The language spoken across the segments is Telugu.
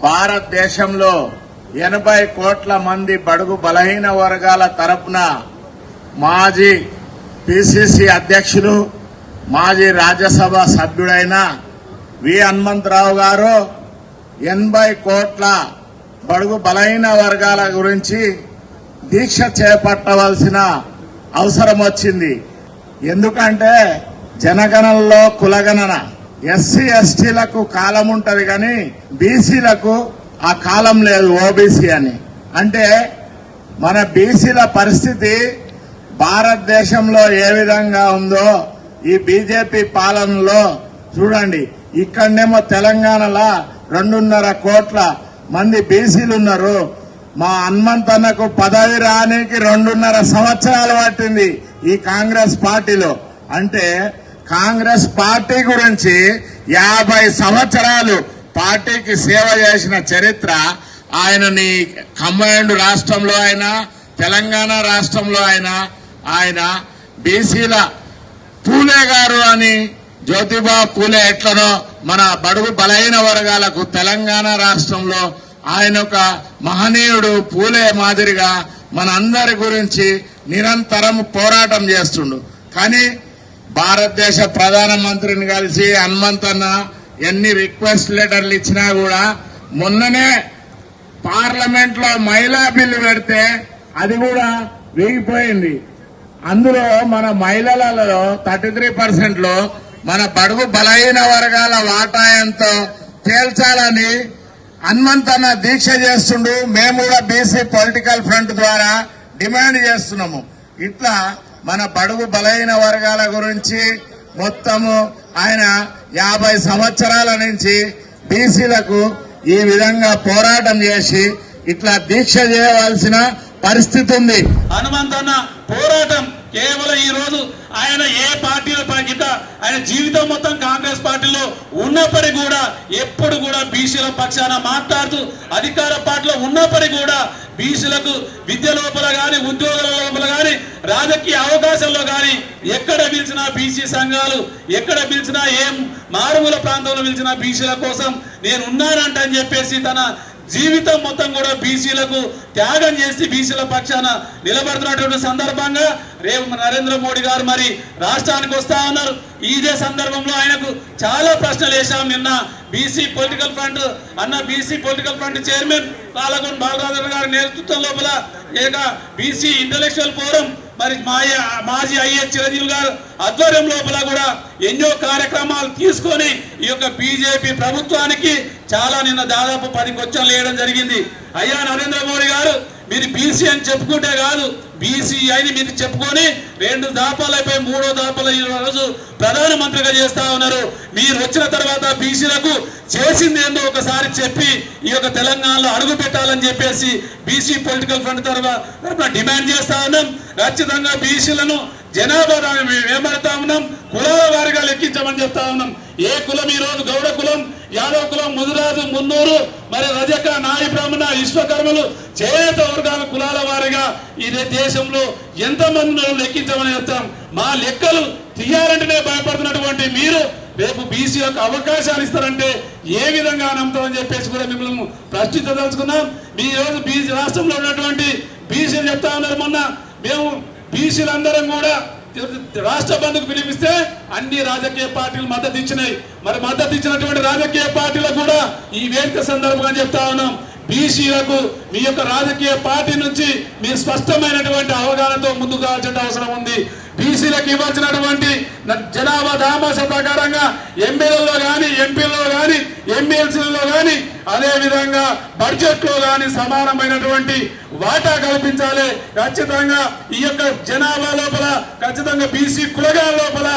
భారతదేశంలో 80 కోట్ల మంది బడుగు బలహీన వర్గాల తరపున మాజీ పిసిసి అధ్యక్షులు మాజీ రాజ్యసభ సభ్యుడైన వి హనుమంతరావు గారు 80 కోట్ల బడుగు బలహీన వర్గాల గురించి దీక్ష చేపట్టవలసిన అవసరం వచ్చింది. ఎందుకంటే జనగణనలో కులగణన ఎస్సీ ఎస్టీలకు కాలం ఉంటది కానీ బీసీలకు ఆ కాలం లేదు. ఓబీసీ అని అంటే మన బీసీల పరిస్థితి భారతదేశంలో ఏ విధంగా ఉందో ఈ బీజేపీ పాలనలో చూడండి. ఇక్కడనేమో తెలంగాణలో 2.5 కోట్ల మంది బీసీలు ఉన్నారు. మా హనుమంతన్నకు పదవి రానికి 2.5 సంవత్సరాలు పట్టింది ఈ కాంగ్రెస్ పార్టీలో. అంటే కాంగ్రెస్ పార్టీ గురించి 50 సంవత్సరాలు పార్టీకి సేవ చేసిన చరిత్ర ఆయనని కంబైన్డ్ రాష్ట్రంలో అయినా తెలంగాణ రాష్ట్రంలో ఆయన బీసీల పూలే గారు అని జ్యోతిబా పూలే ఎట్లనో మన బడుగు బలహీన వర్గాలకు తెలంగాణ రాష్ట్రంలో ఆయన ఒక మహనీయుడు పూలే మాదిరిగా మన అందరి గురించి నిరంతరం పోరాటం చేస్తుండు. కానీ భారతదేశ ప్రధానమంత్రిని కలిసి హనుమంతన్న ఎన్ని రిక్వెస్ట్ లెటర్లు ఇచ్చినా కూడా మొన్ననే పార్లమెంట్ లో మహిళా బిల్లు పెడితే అది కూడా వేగిపోయింది. అందులో మన మహిళలలో 33% లో మన బడుగు బలహీన వర్గాల వాటా ఎంతో తేల్చాలని హనుమంతన్న దీక్ష చేస్తుండు. మేము కూడా బీసీ పొలిటికల్ ఫ్రంట్ ద్వారా డిమాండ్ చేస్తున్నాము. ఇట్లా మన బడుగు బలహీన వర్గాల గురించి మొత్తము ఆయన 50 సంవత్సరాల నుంచి బీసీలకు ఈ విధంగా పోరాటం చేసి ఇట్లా దీక్ష చేయవలసిన పరిస్థితి ఉంది. హనుమంతన్న పోరాటం కేవలం ఈ రోజు ఆయన ఏ పార్టీలో పనికిట ఆయన జీవితం మొత్తం కాంగ్రెస్ పార్టీలో ఉన్నప్పటికీ కూడా ఎప్పుడు కూడా బీసీల పక్షాన మాట్లాడుతూ అధికార పార్టీలో ఉన్నప్పటికీ కూడా బీసీలకు విద్య లోపల గాని ఉద్యోగాల లోపల గాని రాజకీయ అవకాశాల్లో గాని ఎక్కడ పిలిచినా బీసీ సంఘాలు ఎక్కడ పిలిచినా ఏం మారుమూల ప్రాంతంలో పిలిచినా బీసీల కోసం నేను ఉన్నానంట అని చెప్పేసి తన జీవితం మొత్తం కూడా బీసీలకు త్యాగం చేసి బీసీల పక్షాన నిలబడుతున్నటువంటి సందర్భంగా రేపు నరేంద్ర మోడీ గారు మరి రాష్ట్రానికి వస్తా ఉన్నారు. ఇదే సందర్భంలో ఆయనకు చాలా ప్రశ్నలు వేశాం. నిన్న BC political front BC political front chairman Palakonda Balaraju గారి నేతృత్వం లోపల ఏక బీసీ ఇంటలెక్చువల్ ఫోరం మరి మాజీ ఐఏఎస్ చిరంజీవి గారు ఆధ్వర్యం లోపల కూడా ఎన్నో కార్యక్రమాలు తీసుకొని ఈ యొక్క బీజేపీ ప్రభుత్వానికి చాలా నిన్న దాదాపు 10 క్వశ్చన్లు వేయడం జరిగింది. అయ్యా నరేంద్ర మోడీ గారు మీరు బీసీ అని చెప్పుకుంటే కాదు బీసీ అని మీరు చెప్పుకొని 2 దఫాలు అయిపోయి 3వ దఫాలో ఈ రోజు ప్రధానమంత్రిగా చేస్తా ఉన్నారు. మీరు వచ్చిన తర్వాత బీసీలకు చేసింది ఏందో ఒకసారి చెప్పి ఈ యొక్క తెలంగాణలో అడుగు పెట్టాలని చెప్పేసి బీసీ పొలిటికల్ ఫ్రంట్ తరఫున డిమాండ్ చేస్తా ఉన్నాం. ఖచ్చితంగా బీసీలను జనాభా వేమడతా ఉన్నాం. కులాల వారిగా లెక్కించమని చెప్తా ఉన్నాం. ఏ కులం ఈ రోజు గౌడ కులం, యాదవ్ కులం, ముదిరాజు, మున్నూరు, మరి రజక, నాయి బ్రాహ్మణ, విశ్వకర్మలు చేనేత వర్గాల కులాల వారిగా ఈ దేశంలో ఎంతమంది లెక్కించమని చెప్తాం. మా లెక్కలు తీయాలంటేనే భయపడుతున్నటువంటి మీరు రేపు బీసీలకు అవకాశాలు ఇస్తారంటే ఏ విధంగా నమ్ముతామని చెప్పేసి కూడా మిమ్మల్ని ప్రశ్నించదలుచుకున్నాం. మీ రోజు బీసీ రాష్ట్రంలో ఉన్నటువంటి బీసీలు చెప్తా ఉన్నారు. మొన్న మేము బీసీలందరం కూడా రాష్ట్ర బంధుకు పిలిపిస్తే అన్ని రాజకీయ పార్టీలు మద్దతు ఇచ్చినాయి. మరి మద్దతు ఇచ్చినటువంటి రాజకీయ పార్టీలకు కూడా ఈ వేదిక సందర్భంగా చెప్తా ఉన్నాం. బీసీలకు మీ యొక్క రాజకీయ పార్టీ నుంచి మీ స్పష్టమైనటువంటి అవగాహనతో ముందుకు రావాల్సిన అవసరం ఉంది. బీసీలకు ఇవ్వాల్సినటువంటి జనాభా దామాష ప్రకారంగా ఎమ్మెల్యేలో కానీ ఎంపీలలో కానీ ఎమ్మెల్సీలలో కానీ అదేవిధంగా బడ్జెట్లో కానీ సమానమైనటువంటి వాటా కల్పించాలి. ఖచ్చితంగా ఈ యొక్క జనాభా లోపల ఖచ్చితంగా బీసీ కులగాల లోపల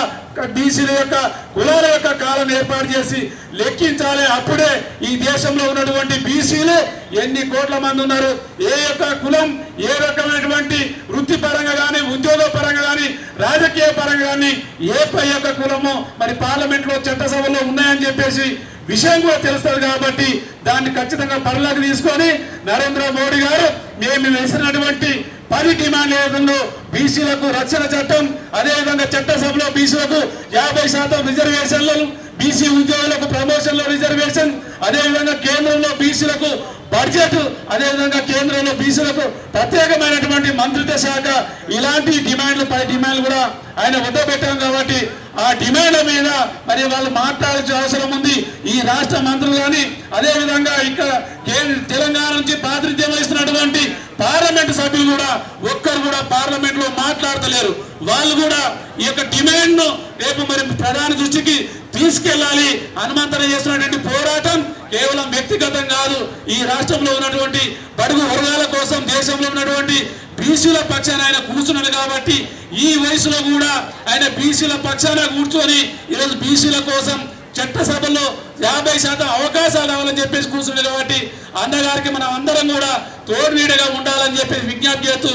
బీసీల యొక్క కులాల యొక్క కాలం ఏర్పాటు చేసి లెక్కించాలి. అప్పుడే ఈ దేశంలో ఉన్నటువంటి బీసీలు ఎన్ని కోట్ల మంది ఉన్నారు, ఏ యొక్క కులం ఏ రకమైనటువంటి వృత్తిపరంగా కానీ ఉద్యోగ పరంగా కానీ రాజకీయ పరంగా కానీ ఏ యొక్క కులము మరి పార్లమెంట్ లో చట్టసభలో ఉన్నాయని చెప్పేసి విషయం కూడా తెలుస్తుంది. కాబట్టి దాన్ని ఖచ్చితంగా పరిలోకి తీసుకొని నరేంద్ర మోడీ గారు మేము వేసినటువంటి 10 డిమాండ్లలో బీసీలకు రక్షణ చట్టం, అదేవిధంగా చట్టసభలో బీసీలకు 50% రిజర్వేషన్లను, బీసీ ఉద్యోగులకు ప్రమోషన్లో రిజర్వేషన్, అదేవిధంగా కేంద్రంలో బీసీలకు బడ్జెట్, అదేవిధంగా కేంద్రంలో బీసీలకు ప్రత్యేకమైనటువంటి మంత్రిత్వ శాఖ, ఇలాంటి డిమాండ్లు పై డిమాండ్లు కూడా ఆయన వద్దబెట్టాం. కాబట్టి ఆ డిమాండ్ల మీద మరి వాళ్ళు మాట్లాడాల్సిన అవసరం ఉంది. ఈ రాష్ట్ర మంత్రులు కానీ, అదేవిధంగా ఇక్కడ తెలంగాణ నుంచి ప్రాతినిధ్యం వహిస్తున్నటువంటి పార్లమెంటు సభ్యులు కూడా ఒక్కరు కూడా పార్లమెంట్ లో మాట్లాడతలేరు. వాళ్ళు కూడా ఈ యొక్క డిమాండ్ ను రేపు మరి ప్రధాని దృష్టికి తీసుకెళ్లాలి. హనుమంతరం చేస్తున్నటువంటి పోరాటం కేవలం వ్యక్తిగతం కాదు, ఈ రాష్ట్రంలో ఉన్నటువంటి బడుగు వర్గాల కోసం, దేశంలో ఉన్నటువంటి బీసీల పక్షాన ఆయన కూర్చున్నాడు. కాబట్టి ఈ వయసులో కూడా ఆయన బీసీల పక్షాన కూర్చొని ఈరోజు బీసీల కోసం చట్టసభలో 50% అవకాశాలు రావాలని చెప్పేసి కూర్చున్నాడు. కాబట్టి అన్నగారికి మనం అందరం కూడా తోడునీడగా ఉండాలని చెప్పేసి విజ్ఞప్తి చేస్తూ